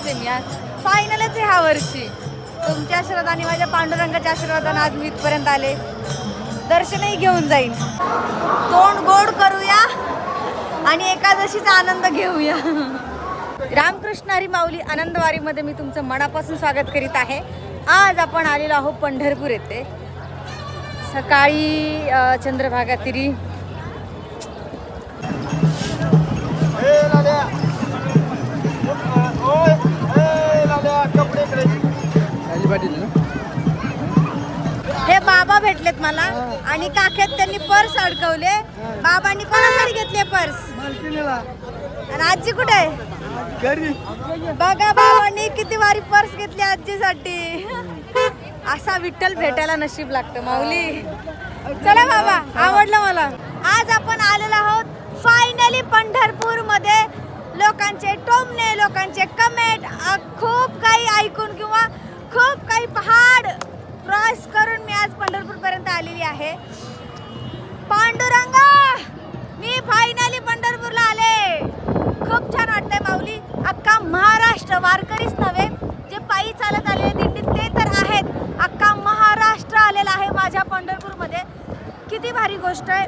आहे मी आज. फायनलच आहे ह्या वर्षी. तुमच्या आशीर्वादाने, माझ्या पांडुरंगाच्या आशीर्वादाने आज मी इथपर्यंत आले. दर्शनही घेऊन जाईन. तोंड गोड करूया आणि एकादशीचा आनंद घेऊया. रामकृष्ण हरी माऊली आनंदवारीमध्ये मी तुमचं मनापासून स्वागत करीत आहे. आज आपण आलेलो आहोत पंढरपूर येथे. सकाळी चंद्रभागा तिरी हे बाबा भेटलेत मला आणि काखेत त्यांनी पर्स अडकवले. बाबांनी कोणासाठी घेतले पर्स आणि आजी कुठे आहे? बघा बाबांनी किती वारी पर्स घेतली आजीसाठी. असा विठ्ठल भेटायला नशीब लागतं माऊली. चला बाबा, आवडलं मला. आज आपण आलेलो आहोत फायनली पंढरपूर मध्ये. लोकांचे टोमणे, लोकांचे कमेंट, खूप काही ऐकून किंवा खूप काही पहाड क्रॉस करून मी आज पंढरपूर पर्यंत आलेली आहे. पांडुरंगा, मी फायनली पंढरपूरला आले. खूप छान वाटतंय माऊली. अख्खा महाराष्ट्र, वारकरीच नव्हे, जे पायी चालत आलेले दिंडीत ते तर आहेत, अख्खा महाराष्ट्र आलेला आहे माझ्या पंढरपूरमध्ये. किती भारी गोष्ट आहे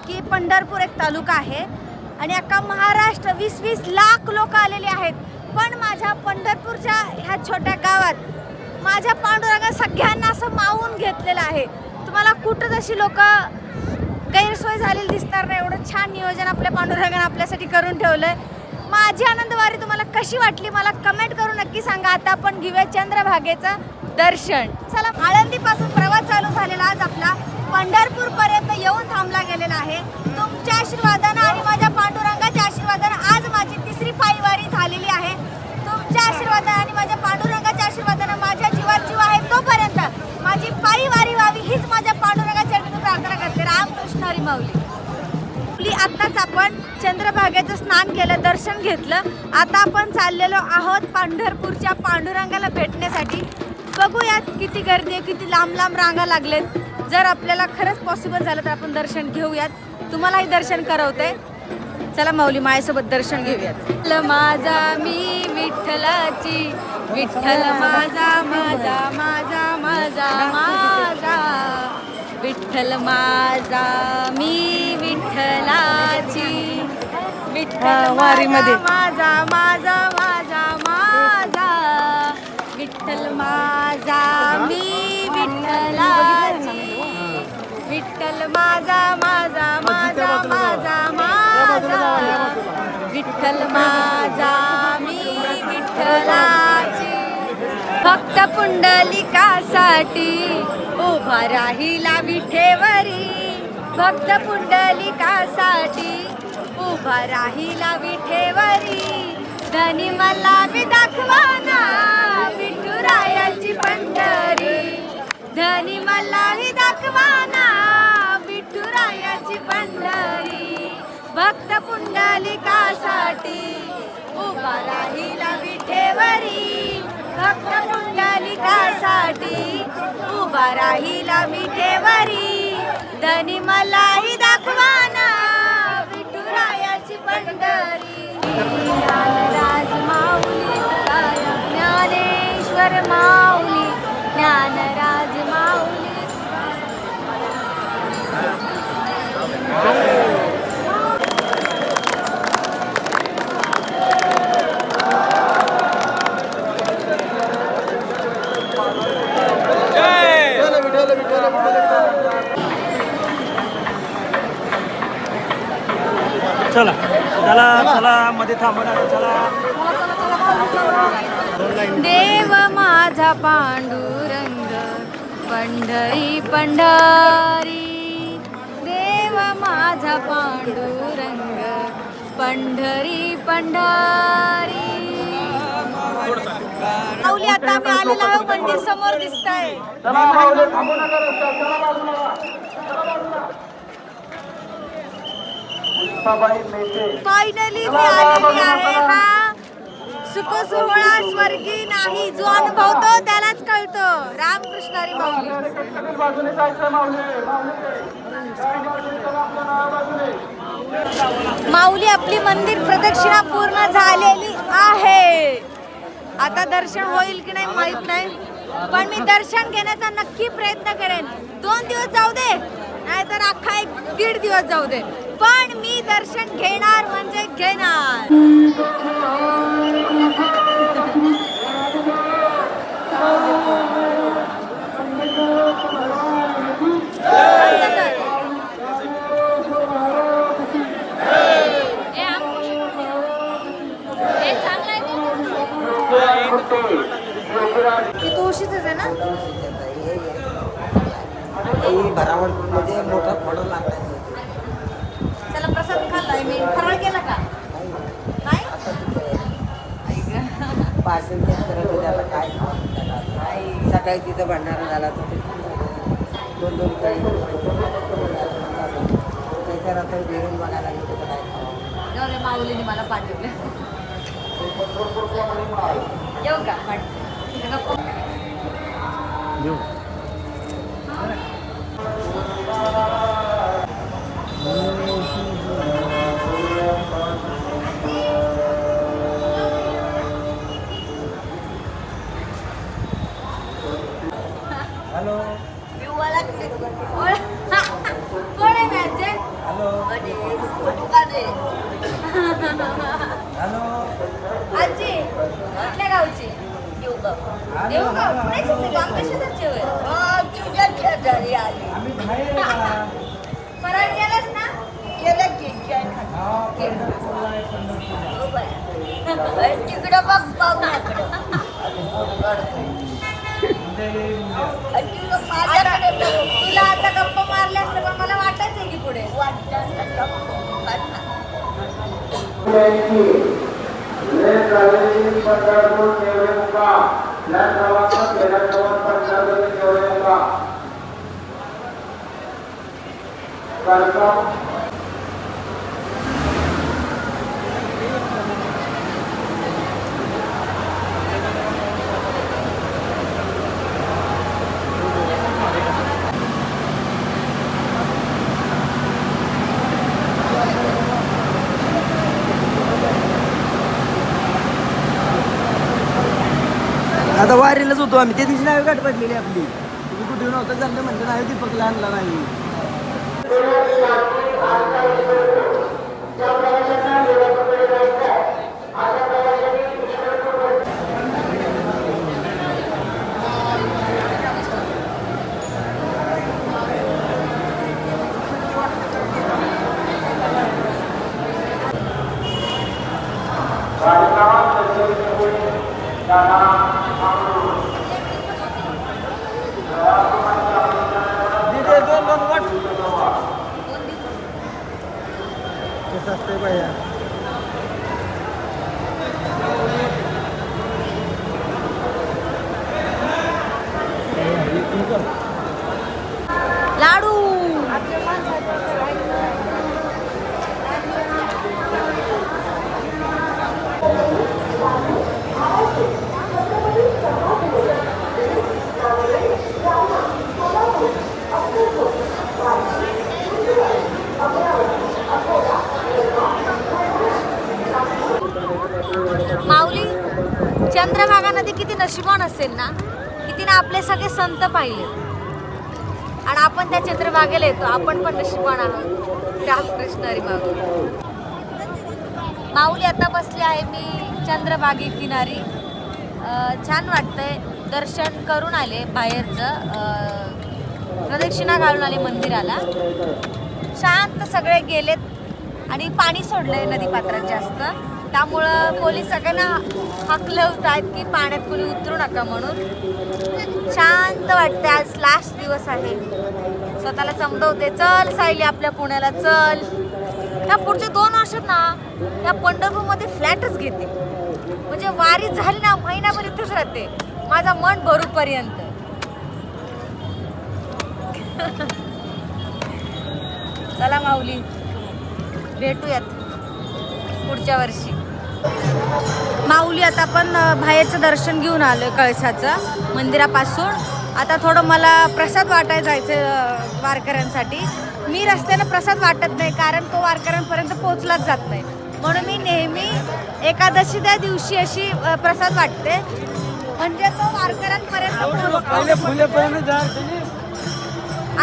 की पंढरपूर एक तालुका आहे आणि अख्खा महाराष्ट्र 20-20 लाख लोक आलेले आहेत. पण माझ्या पंढरपूरच्या ह्या छोट्या गावात माझ्या पांडुरंगा सगळ्यांना असं मावून घेतलेलं आहे. तुम्हाला कुठं जशी लोक गैरसोय झालेली दिसणार नाही. एवढं छान नियोजन आपल्या पांडुरंगाने आपल्यासाठी करून ठेवलंय. माझी आनंदवारी तुम्हाला कशी वाटली मला कमेंट करून नक्की सांगा. आता आपण घेऊया चंद्रभागेचं दर्शन. चला, आळंदीपासून प्रवास चालू झालेला आज आपला पंढरपूर पर्यंत येऊन थांबला गेलेला आहे. तुमच्या आशीर्वादानं आणि माझ्या पांडुरंगाच्या आशीर्वादानं आज माझी तिसरी पायवारी झालेली आहे. तुमच्या आशीर्वादानं आणि माझ्या पांडुरंगाच्या आशीर्वादानं माझ्या जीवात जीव आहे तोपर्यंत माझी पायवारी व्हावी हीच माझ्या पांडुरंगाच्या चरणी प्रार्थना करते. रामकृष्ण हरी माऊली. आत्ताच आपण चंद्रभागेचं स्नान केलं, दर्शन घेतलं. आता आपण चाललेलो आहोत पंढरपूरच्या पांडुरंगाला भेटण्यासाठी. बघूयात किती गर्दी आहे, किती लांब लांब रांगा लागलेत. जर आपल्याला खरंच पॉसिबल झालं तर आपण दर्शन घेऊयात. तुम्हालाही दर्शन करवते. चला माऊली, माझ्यासोबत दर्शन घेऊयात. माझा मी विठ्ठलाची, विठ्ठल माझा माझा माझा माझा माझा, विठ्ठल माझा मी विठ्ठलाची, विठ्ठल वारीमध्ये माझा माझा माझा माझा, विठ्ठल माझा मी विठ्ठलाची, विठ्ठल माझा माझा माझा माझा माझा, विठ्ठल माझा मी विठ्ठलाची. भक्त पुंडलिकासाठी उभा राहिला विठेवरी, भक्त पुंडलिकासाठी उभा राहिला विठेवरी. धनी मला मी दाखवाना विठुरायाची पंढरी, धनी मला मी दाखवाना विठुरायाची पंढरी. भक्त पुंडलिकासाठी उभा राहिला विठेवरी, भक्त पुंडलिकासाठी उभा राहिला विठेवरी. धनी मलाही दाखवाना विठुरायाची पंढरी. ज्ञानराज माऊली ज्ञानेश्वर माऊली, ज्ञानराज माऊली. चला चला चला, मध्ये थांबा ना. चला. देव माझा पांडुरंग पंढरी पंढरी, देव माझा पांडुरंग पंढरी पंढरी. माऊली, आता आम्ही आलेलो आहोत, मंदिर समोर दिसत आहे. फायनली मी आलेली आहे. हा सुख सोहळा स्वर्गी नाही, जो अनुभवतो त्यालाच कळतो. रामकृष्ण हरी माऊली. माऊली, आपली मंदिर प्रदक्षिणा पूर्ण झालेली आहे. आता दर्शन होईल की नाही माहित नाही, पण मी दर्शन घेण्याचा नक्की प्रयत्न करेन. 2 दिवस जाऊ दे, नाहीतर अख्खा 1-1.5 दिवस जाऊ दे, पण मी दर्शन घेणार म्हणजे घेणार. तुळशीच आहे ना? भरावळ म्हणजे मोठा फळ लागला. त्याला प्रसाद खाल्लाय मी. फराळ केला का? नाही. पार्सल तेच करत होते. आता काय सकाळी तिथं भंडारा झाला तर 2-2 काही त्याच्यावर आता जेवण बघायला गेलं तर काय जाऊ दे, माऊलीने मला पाठवले. येऊ का? हॅलो कोण आहे मॅचे? हॅलो हॅलो आजी कुठल्या गावची? देवगाव. पुण्याचीच आहे का? आमच्या शेजारची होय. आम्ही बाहेर आहे का? फराळ केलास ना? तिकडं बघ माझ्याकडे तुला आता गप्पा मारल्या असतं, पण मला वाटायचंय की पुढे आता वारीलाच होतो आम्ही. त्या दिवशी नावे गाठ पडलेली आपली. तुम्ही कुठे नव्हतं चाललं म्हणलं नाही दीपकला आणला नाही. कसं असतंय बाया. लाडू. माऊली, चंद्रभागा नदी किती नशिबान असेल ना, की तिने आपले सगळे संत पाहिले आणि आपण त्या चंद्रभागेला येतो. आपण पण नशिबान आहोत. रामकृष्ण हरी माऊली. माऊली, आता बसली आहे मी चंद्रभागे किनारी. छान वाटतंय. दर्शन करून आले बाहेरचं, प्रदक्षिणा घालून आले मंदिराला. शांत सगळे गेलेत आणि पाणी सोडलंय नदीपात्रात जास्त, त्यामुळं पोलीस सगळ्यांना हाकलवत आहेत की पाण्यात कोणी उतरू नका म्हणून. शांत वाटते. आज लास्ट दिवस आहे. स्वतःला चमदवते. चल सायली, आपल्या पुण्याला चल. त्या पुढच्या 2 वर्षात ना त्या पंढरपूरमध्ये फ्लॅटच घेते. म्हणजे वारी झाली ना, महिनाभर इथेच राहते, माझा मन भरूपर्यंत. चला माऊली, भेटूयात पुढच्या वर्षी. माऊली, आता आपण बाहेरचं दर्शन घेऊन आलोय कळसाचं मंदिरापासून. आता थोडं मला प्रसाद वाटायला जायचं वारकऱ्यांसाठी. मी रस्त्यानं प्रसाद वाटत नाही, कारण तो वारकऱ्यांपर्यंत पोहोचलाच जात नाही. म्हणून मी नेहमी एकादशी त्या दिवशी अशी प्रसाद वाटते, म्हणजे तो वारकऱ्यांपर्यंत पोहोचतो.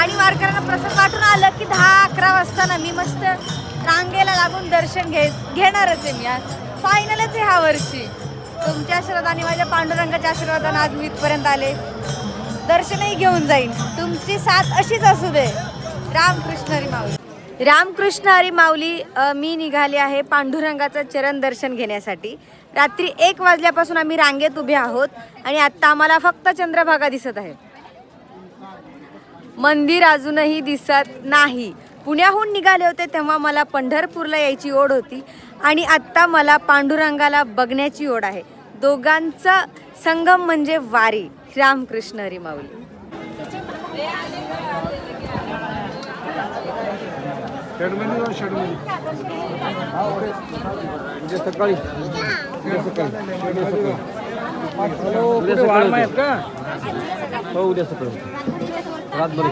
आणि वारकऱ्यांना प्रसाद वाटून आलं की 10-11 वाजता ना मी मस्त रांगेला लागून दर्शन घेणारच आहे. मी आज फायनलच आहे ह्या वर्षी. तुमच्या आशीर्वादाने, माझ्या पांडुरंगाच्या आशीर्वादाने आज मी इथपर्यंत आले. दर्शनही घेऊन जाईन. तुमची साथ अशीच असू दे. रामकृष्ण हरी माऊली. रामकृष्ण हरी माऊली. मी निघाले आहे पांडुरंगाचं चरण दर्शन घेण्यासाठी. रात्री 1 वाजल्यापासून आम्ही रांगेत उभे आहोत आणि आत्ता आम्हाला फक्त चंद्रभागा दिसत आहे. मंदिर अजूनही दिसत नाही. पुण्याहून निघाले होते तेव्हा मला पंढरपूरला यायची ओढ होती आणि आत्ता मला पांडुरंगाला बघण्याची ओढ आहे. दोघांचा संगम म्हणजे वारी. रामकृष्ण हरी माऊली. सकाळी हो, उद्या सकाळी रातभर.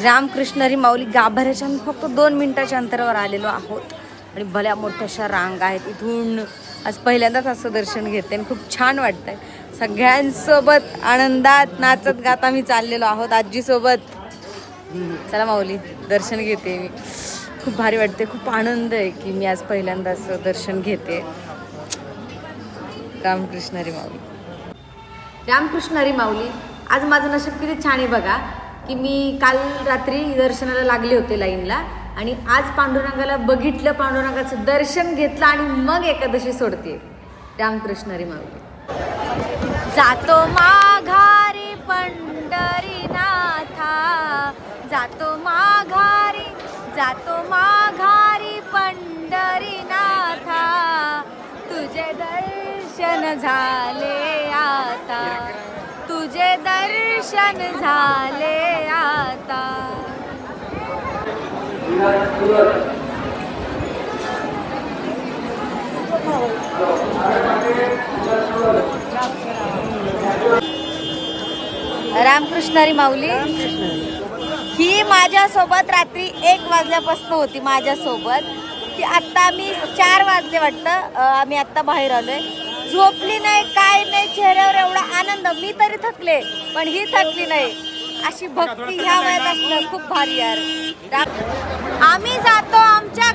रामकृष्ण हरी माऊली गाभाऱ्याच्या फक्त 2 मिनिटाच्या अंतरावर आलेलो आहोत आणि भल्या मोठ्याशा रांग आहेत. इथून आज पहिल्यांदाच असं दर्शन घेते आणि खूप छान वाटतंय. सगळ्यांसोबत आनंदात नाचत गात आम्ही चाललेलो आहोत आजीसोबत. चला माऊली, दर्शन घेते मी. खूप भारी वाटते. खूप आनंद आहे की मी आज पहिल्यांदा असं दर्शन घेते. रामकृष्ण हरी माऊली. रामकृष्ण हरी माऊली. आज माझं नशीब किती छान आहे बघा की मी काल रात्री दर्शनाला लागले होते लाईनला आणि आज पांडुरंगाला बघितलं, पांडुरंगाचं दर्शन घेतलं आणि मग एकादशी सोडते. रामकृष्ण हरी माऊली. जातो माघारी पंढरीनाथा, जातो माघारी, जातो माघारी पंढरीनाथा, तुझे दर्शन झाले आता, तुझे दर्शन झाले आता. रामकृष्ण हरी माऊली. ही माझ्यासोबत रात्री 1 वाजल्यापासून होती माझ्यासोबत. ती आत्ता आम्ही 4 वाजले वाटतं आम्ही आत्ता बाहेर आलोय. झोपली नाही, काय नाही, चेहऱ्यावर एवढा आनंद. मी तरी थकले पण ही थकली नाही. अशी भक्ती ह्या वयात असणं खूप भारी यार. आम्ही जातो आमच्या